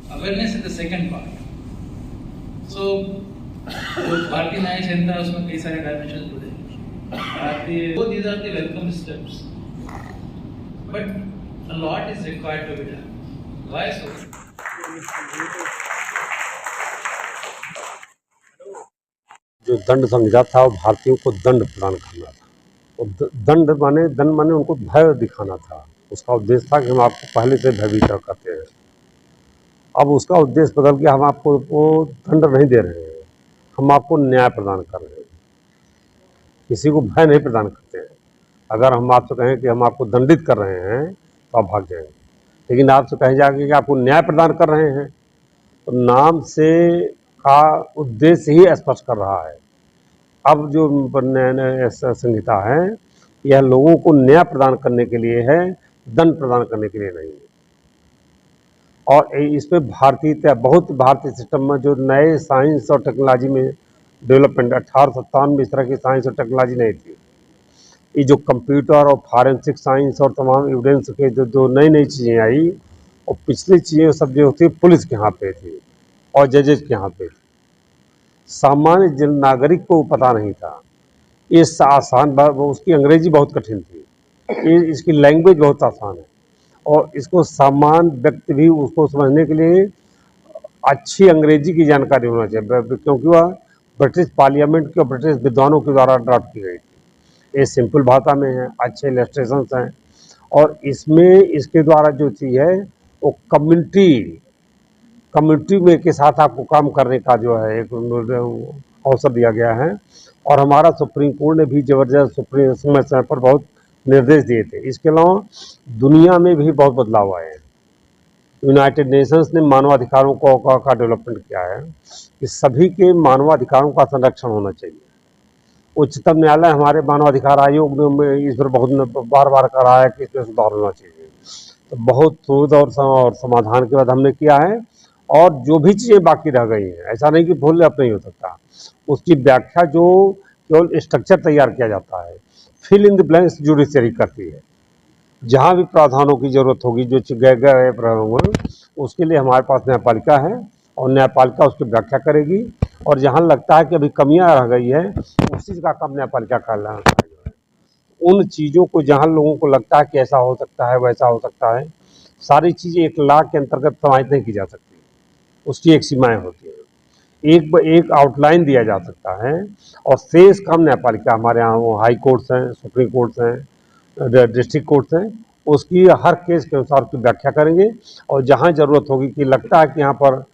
Awareness is the second part. So, Bharatiya न्याय संहिता उसमें कई सारे डायमेंशन जुड़े हैं. These are the welcome steps. But a lot is required to be done. Why so? जो दंड संहिता था वो भारतीयों को दंड प्रदान करना था. दंड माने उनको भय दिखाना था. उसका उद्देश्य था कि हम आपको पहले से भयभीत करते हैं. अब उसका उद्देश्य बदल के हम आपको वो दंड नहीं दे रहे हैं, हम आपको न्याय प्रदान कर रहे हैं. किसी को भय नहीं प्रदान करते हैं. अगर हम आपसे कहें कि हम आपको दंडित कर रहे हैं तो आप भाग जाएंगे, लेकिन आपसे कहे जाएंगे कि आपको न्याय प्रदान कर रहे हैं, तो नाम से का उद्देश्य ही स्पष्ट कर रहा है. अब जो संहिता है यह लोगों को न्याय प्रदान करने के लिए है, दंड प्रदान करने के लिए नहीं है. और इसमें भारतीय सिस्टम में जो नए साइंस और टेक्नोलॉजी में डेवलपमेंट 1857 में इस तरह की साइंस और टेक्नोलॉजी नहीं थी. ये जो कंप्यूटर और फॉरेंसिक साइंस और तमाम एविडेंस के जो नई नई चीज़ें आई, और पिछली चीज़ें सब जो थी पुलिस के हाथ पे थी और जजेज के हाथ पे थी. सामान्य जन नागरिक को पता नहीं था. इस आसान उसकी अंग्रेजी बहुत कठिन थी, इसकी लैंग्वेज बहुत आसान है, और इसको सामान्य व्यक्ति भी उसको समझने के लिए अच्छी अंग्रेजी की जानकारी होना चाहिए, क्योंकि वह ब्रिटिश पार्लियामेंट के और ब्रिटिश विद्वानों के द्वारा ड्राफ्ट की गई थी. ये सिंपल भाषा में है, अच्छे इलस्ट्रेशंस हैं, और इसमें इसके द्वारा जो चीज़ है वो कम्युनिटी में के साथ आपको काम करने का जो है एक अवसर दिया गया है. और हमारा सुप्रीम कोर्ट ने भी जबरदस्त समय समय पर बहुत निर्देश दिए थे. इसके अलावा दुनिया में भी बहुत बदलाव आए हैं. यूनाइटेड नेशंस ने मानवाधिकारों का डेवलपमेंट किया है कि सभी के मानवाधिकारों का संरक्षण होना चाहिए. उच्चतम न्यायालय हमारे मानवाधिकार आयोग ने इस पर बहुत बार बार कहा है कि इसमें सुधार होना चाहिए. तो बहुत शोध और समाधान के बाद हमने किया है, और जो भी चीज़ें बाकी रह गई हैं, ऐसा नहीं कि भूल अब नहीं हो सकता, उसकी व्याख्या जो केवल स्ट्रक्चर तैयार किया जाता है, fill in the blanks judiciary करती है. जहाँ भी प्रावधानों की जरूरत होगी जो गए होंगे, उसके लिए हमारे पास न्यायपालिका है, और न्यायपालिका उसकी व्याख्या करेगी. और जहाँ लगता है कि अभी कमियां रह गई है, उस चीज़ का काम न्यायपालिका का है. उन चीज़ों को जहाँ लोगों को लगता है कि ऐसा हो सकता है वैसा हो सकता है, सारी चीज़ें एक लॉ के अंतर्गत समाहित नहीं की जा सकती. उसकी एक सीमाएँ होती हैं, एक आउटलाइन दिया जा सकता है, और शेष काम न्यायपालिका हमारे यहाँ वो हाई कोर्ट्स हैं, सुप्रीम कोर्ट्स हैं, डिस्ट्रिक्ट कोर्ट्स हैं, उसकी हर केस के अनुसार उसकी व्याख्या करेंगे. और जहाँ ज़रूरत होगी कि लगता है कि यहाँ पर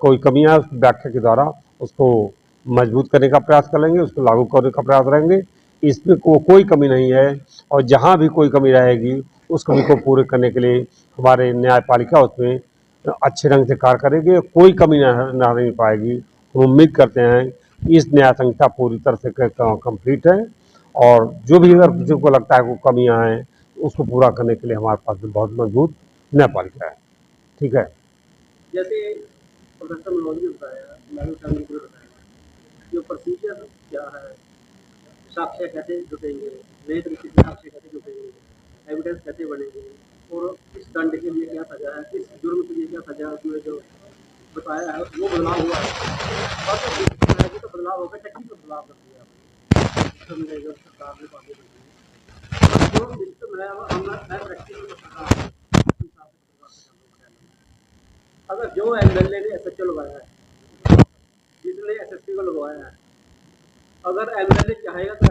कोई कमियाँ है, उस व्याख्या के द्वारा उसको मजबूत करने का प्रयास करेंगे, उसको लागू करने का प्रयास करेंगे. इसमें कोई कमी नहीं है, और जहाँ भी कोई कमी रहेगी उस कमी को पूरे करने के लिए हमारे न्यायपालिका उसमें अच्छे ढंग से कार्य करेगी. कोई कमी नहीं पाएगी. हम उम्मीद करते हैं इस न्याय संहिता पूरी तरह से कंप्लीट है, और जो भी अगर किसी को लगता है वो कमियां हैं उसको पूरा करने के लिए हमारे पास बहुत मजबूत न्यायपालिका है. ठीक है. जैसे प्रोफेसर मनोज ने बताया, मैडम साहब ने बताया, जो प्रोसीजर क्या है, साक्ष्य कैसे जुटेंगे, नए तरीके से साक्ष्य कैसे जुटेंगे, एविडेंस कैसे बनेंगे, और इस दंड के लिए क्या सजा है, इस जुर्म के लिए क्या सजा है, उसमें जो बताया है वो बदलाव हुआ है. और तो बदलाव होगा, टेक्निकल बदलाव कर दिया सरकार ने बातें कर दी. जो सिस्टम है हम प्रैक्टिकल अगर जो एमएलए ने एसएचओ लगवाया है, जिसने एसएसपी को लगवाया है, अगर एमएलए चाहेगा तो